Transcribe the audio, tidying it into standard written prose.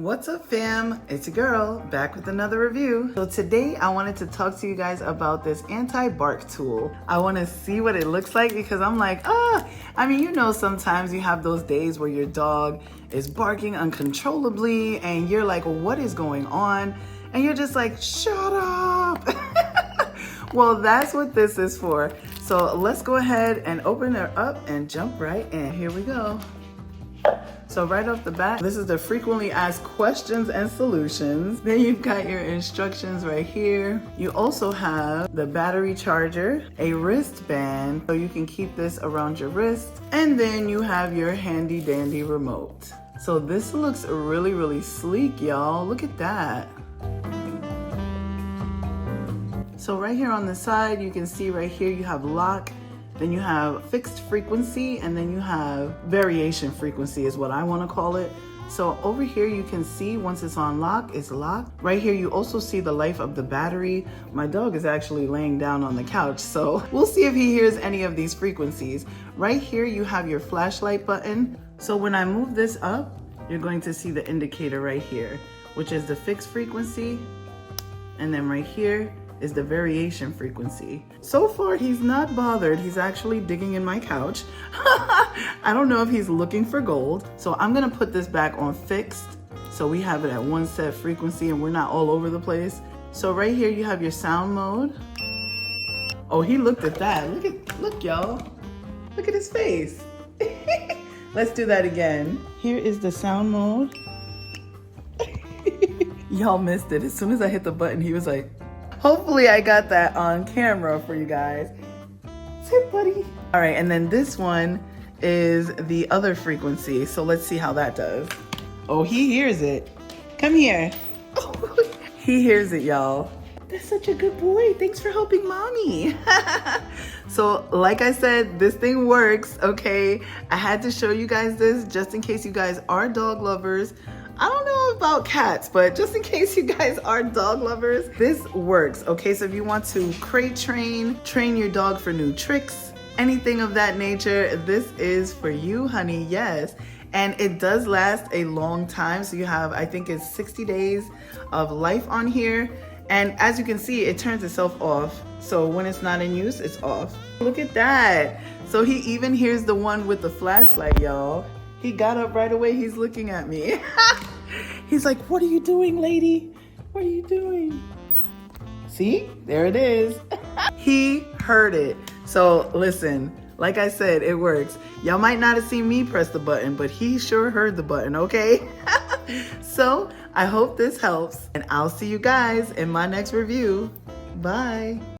What's up, fam? It's your girl back with another review. So today I wanted to talk to you guys about this anti-bark tool. I want to see what it looks like because I'm like, I mean, you know, sometimes you have those days where your dog is barking uncontrollably and you're like, what is going on? And you're just like, shut up. Well, that's what this is for. So let's go ahead and open it up and jump right in. Here we go. So right off the bat, this is the frequently asked questions and solutions. Then you've got your instructions right here. You also have the battery charger, a wristband, so you can keep this around your wrist. And then you have your handy dandy remote. So this looks really, really sleek, y'all. Look at that. So right here on the side, you can see right here, you have lock. Then you have fixed frequency, and then you have variation frequency is what I want to call it. So over here you can see once it's on lock, it's locked. Right here you also see the life of the battery. My dog is actually laying down on the couch, so we'll see if he hears any of these frequencies. Right here you have your flashlight button. So when I move this up, you're going to see the indicator right here, which is the fixed frequency. And then right here is the variation frequency. So far, he's not bothered. He's actually digging in my couch. I don't know if he's looking for gold. So I'm gonna put this back on fixed. So we have it at one set frequency and we're not all over the place. So right here, you have your sound mode. Oh, he looked at that. Look y'all. Look at his face. Let's do that again. Here is the sound mode. Y'all missed it. As soon as I hit the button, he was like, hopefully I got that on camera for you guys. Sit, buddy. All right, and then this one is the other frequency. So let's see how that does. Oh, he hears it. Come here. Oh, he hears it, y'all. That's such a good boy. Thanks for helping mommy. So like I said, this thing works, okay? I had to show you guys this just in case you guys are dog lovers. I don't know about cats, but just in case you guys are dog lovers, this works, okay? So if you want to crate train your dog for new tricks, anything of that nature, this is for you, honey, yes. And it does last a long time. So you have, I think it's 60 days of life on here. And as you can see, it turns itself off. So when it's not in use, it's off. Look at that. So he even hears the one with the flashlight, y'all. He got up right away, he's looking at me. He's like, what are you doing, lady? What are you doing? See, there it is. He heard it. So listen, like I said, it works. Y'all might not have seen me press the button, but he sure heard the button, okay? So I hope this helps, and I'll see you guys in my next review. Bye.